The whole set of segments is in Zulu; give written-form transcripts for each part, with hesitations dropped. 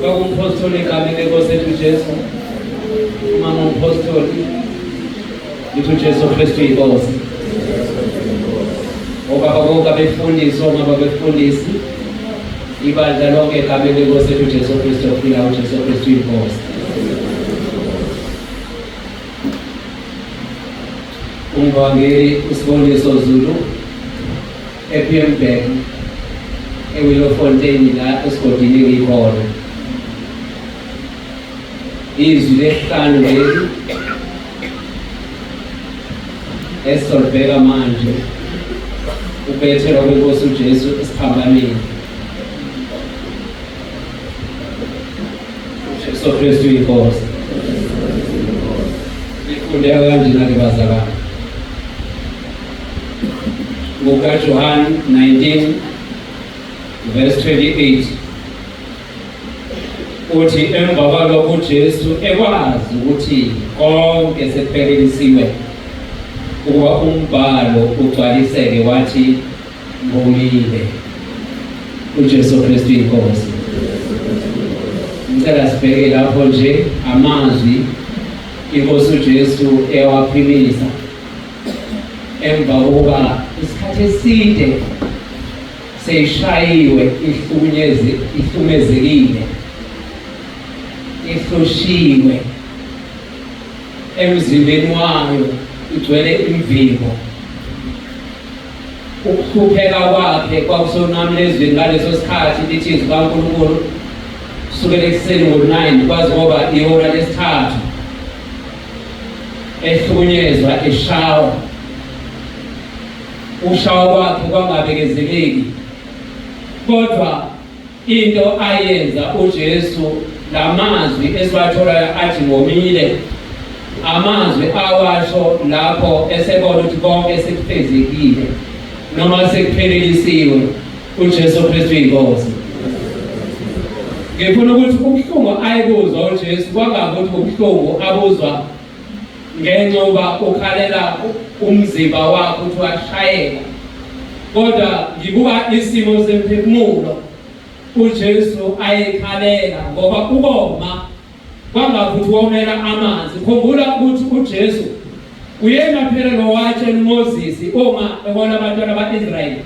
Bakumpostoli egameni lenkosi yethu Jesu. Mama umpostoli. Yethu Jesu Kristu uyinkosi. Obaba bonke abefundisi, omama befundisi. Ibandla lonke egameni lenkosi yethu Jesu Kristu ophilayo uJesu Kristu uyinkosi. Evangelist S Zulu, ePMBek, eWillowfontein la esigodini ngikhona. Izwi lesihlanu leli esolibheka manje ubethelwa kwenkosi uJesu esiphambaneni. uJesu Kristu uyinkosi. Ifunde kanjena ke bazalwane. John 19 verse 28 uthi emva kwalokho uJesu ekwazi ukuthi konke sekuphelelisiwe ukuba umbhalo ugcwaliseke wathi ngomile. uJesu Kristu uyinkosi. Ngicela sibheke lapho nje amazwi inkosi uJesu ewaphimisa emva kokuba isikhathi eside seyishayiwe, ihlumezekile, ihloshiwe, emzimbeni wayo igcwele imvimbo. Ukuhlupheka kwakhe kwakusonami ezweni ngaleso sikhathi lithi izwi kaNkulunkulu kusukela ekuseni ngo-9 kwazi ngoba ihora lesithathu ehlukunyezwa, eshawa. Ushawa kwakhe kwangabekezeleki, kodwa into ayenza uJesu, lamazwi esiwatholayo athi ngomile, amazwi awasho lapho esebona ukuthi konke sekufezekile noma sekuphelelisiwe. uJesu Kristu uyinkosi. Ngifuna ukuthi ubuhlungu ayibuzwa uJesu kwangakuthi ubuhlungu abuzwa ngenxa yoba ukhalela umzimba wakhe ukuthi washayeka, kodwa ngibuka isimo semphefumulo uJesu ayekhalela ngoba ukoma kwangakuthi womela amanzi. Khumbula ukuthi uJesu uyena phela lo watshela uMoses uma ebona abantwana bakaIsrayeli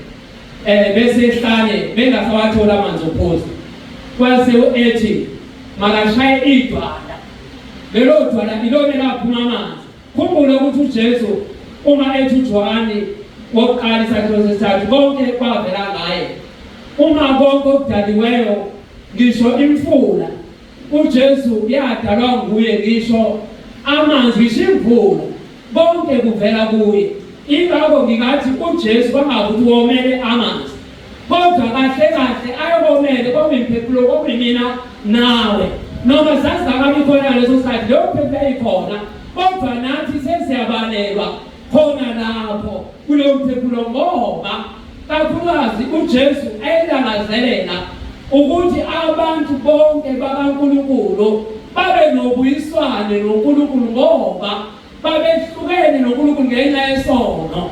besehlane bengasawathola amanzi ophuza, kwase ethi makashaye idwala, lelo dwala ilona laphuma amanzi. Khumbula ukuthi uJesu uma ethi uJohane wokuqala isakhiwo sesithathu konke kwavela ngaye. Uma konke okudaliweyo ngisho imfula uJesu yadalwa nguye, ngisho amanzi, ngisho imvula konke kuvela kuye. Ingakho ngingathi uJesu kwangakuthi womele amanzi, kodwa kahle kahle ayobomele kwamimphefumulo kwamina nawe noma sasingakabi khona leso sikhathi leyo phefumulo yayikhona, kodwa nathi sesiyabalelwa khona lapho kuleyo mphefumulo ngoba kakhulukazi uJesu elangazelela ukuthi abantu bonke bakaNkulunkulu babe nobuyiswane noNkulunkulu ngoba babehlukene noNkulunkulu ngenxa yesono.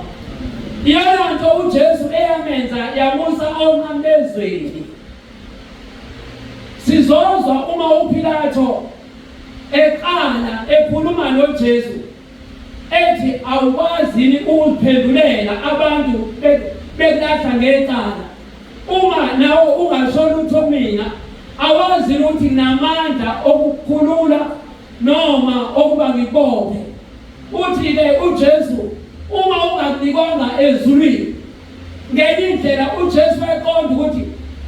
Iyona nto uJesu eyamenza yamusa omambezweni. Sizozwa uma uPilato eqala ekhuluma noJesu ethi awukwazi ukuphendulela abantu bekulahla ngecala. Uma nawe ungashona utho mina awazi ukuthi namandla okukhulula noma okuba ngibophe. Uthi ke uJesu uma ungakunikanga ezulwini ngenye indlela uJesu eqonda ukuthi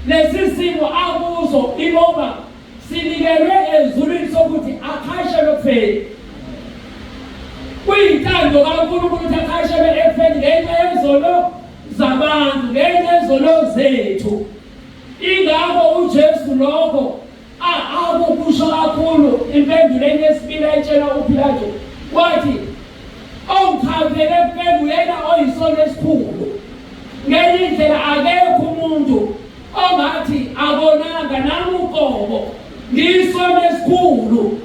lesi simo akuzo ingoba sinikelwe ezulwini sokuthi akhashe lokufeni. Kuyintando kaNkulunkulu ukuthi akhashe ekufeni ngenxa yezono zabantu, ngenxa yezono zethu. Ingakho uJesu lokho akukusho kakhulu impendulweni yesibili ayitshela uPilato wathi ongikhaphele ekufeni uyena oyisono esikhulu. Ngenye indlela akekho umuntu ongathi abonanga nami uqobo ngiyisono esikhulu.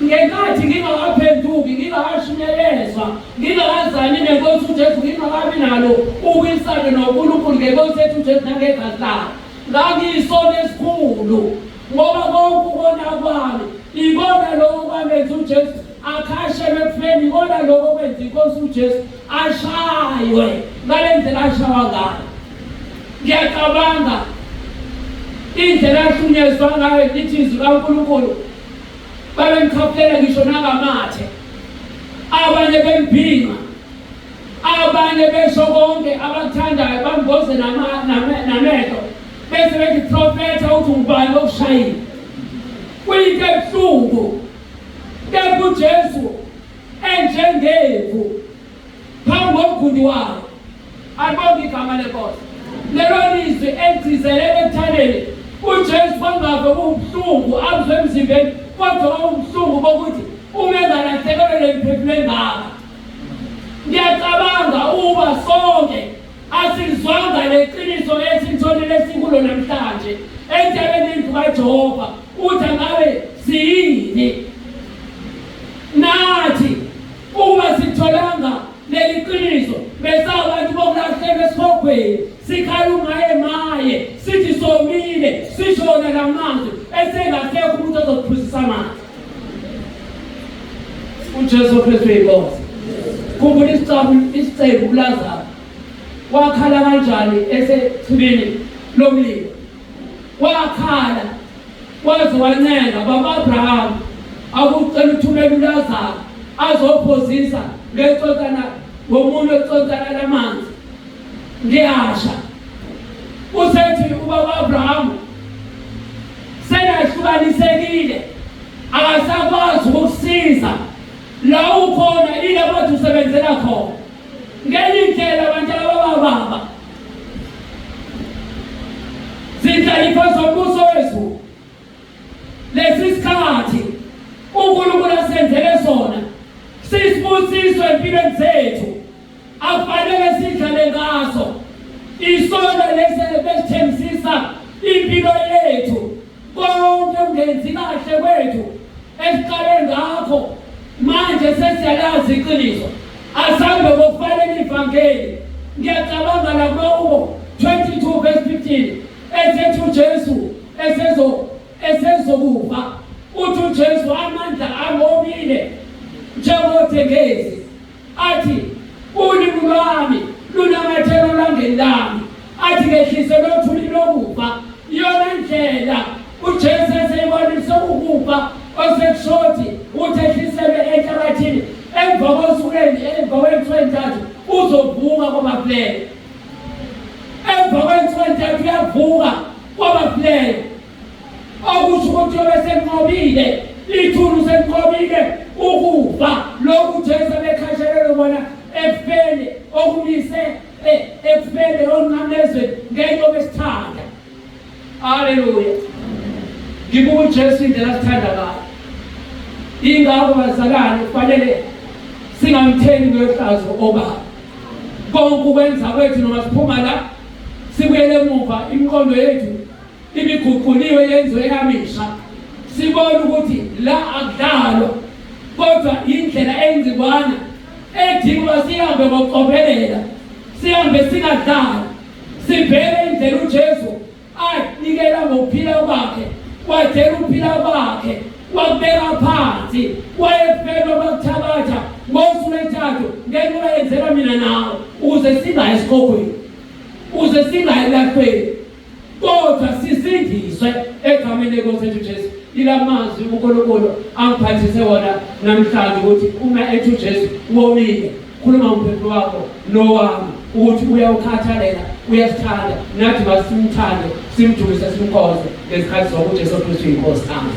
Ngenkathi ngingakaphenduki, ngingakashunyelezwa, ngingakazani nenkosi uJesu, ngingakabi nalo ubuyisane noNkulunkulu ngenkosi yethu uJesu nangegazi lakhe, ngangiyisono esikhulu. ngoba konke ukona kwami ikona lokho kwamenza uJesu akhashe ekufeni, ikona lokho kwenza inkosi uJesu ashaywe ngale ndlela ashawa ngayo. Ngiyacabanga indlela ahlunyezwa ngayo lithi izwi kaNkulunkulu babemkhafutela ngisho nangamathe, abanye bemphinga, abanye besho konke abakuthandayo bamboze namehlo bese bethi profeta uthi ngubani okushayile. Kuyinto ebuhlungu kepha uJesu enjengemvu phambi komgundi wayo. Alibonge igama lenkosi. Lelo lizwi egcizelele ekuthandeni uJesu kwangave ubuhlungu abuzwe emzimbeni, kodwa ubuhlungu bokuthi uma engalahlekelwe lemphefumulo engaka. Ngiyacabanga uba sonke asizwanga leqiniso esitholile sikulo namhlanje endabeni indlu kaJehova uthi angabe siyini nathi uma sitholanga leli qiniso besabantu bokulahlekelwa esikhogweni sikhaluma emaye sithi somile sishona lamazwi esengasekho umuntu ozokuphuzisa amanzi. uJesu Kristu uyinkosi. Khumbula isicebo uLazaro wakhala kanjani esechibini lomlilo. Wakhala waze wancenga baba Abraham akucela uthumele uLazaro azophozisa ngecotana ngomunye ecotana lamanzi. Ngiyasha usethi ubaba Abraham senahlukanisekile akasakwazi ukusiza la ukhona ile abantu usebenzela khona. Ngenye indlela abantu abababa zindlalifa zombuso wethu lesi sikhathi uNkulunkulu asenzele sona sisibusiswe empilweni zethu afanele sidlale ngaso. Isona lesithembisisa impilo yethu konke ungenzi kahle kwethu esiqale ngakho manje sesiyalazi iqiniso asambe ngokufanele ivangeli. Ngiyacabanga lakubo 22 verse 15 esethi uJesu esezokufa uthi uJesu amandla amomile njengothengezi athi ulimi lwami lunamathelo langeni lami athi ngehlise lothuli lokufa. Iyona ndlela uJesu eseyibonisa ukufa osekushoti uthi ehliselwe enhlabathini emva kwensuku ezintathu uzovuka kwabafileyo. Emva kwensuku ezintathu uyavuka kwabafileyo okusho ukuthi yobe senqobile ithulu senqobile ukufa lokhu uJesu abekhashelele bona ekufeni okumise ekufeni onqamlezweni ngento besithanda. Haleluya. Ngibuka uJesu indlela asithanda ngayo. Ingakho bazalwane kufanele singamtheni ngehlazo obaba. Konke ukwenza kwethu noma siphuma la sibuyele emuva imiqondo yethu ibiguquliwe yenziwe yamisha. Sibone ukuthi la akudlalwa kodwa indlela enzibwana edinga sihambe ngokucophelela, sihambe singadlali, sibheke indlela uJesu ayinikela ngokuphila kwakhe, wadela ukuphila kwakhe, wabeka phansi, wayefela bakuthabatha ngosuku lwethathu ngenxa yenzela mina nawe ukuze singayi esikhogweni, ukuze singayi lahlweni, kodwa sisindiswe egameni lenkosi yethu Jesu. Ilamazwi uNkulunkulu angiphathise wona namhlanje ukuthi uma ethi uJesu womile khuluma umphefumulo wakho nowami ukuthi uyawukhathalela, uyasithanda, nathi masimthande, simjulise, simkhonze ngesikhathi sokuthi uJesu Kristu uyinkosi. Amen.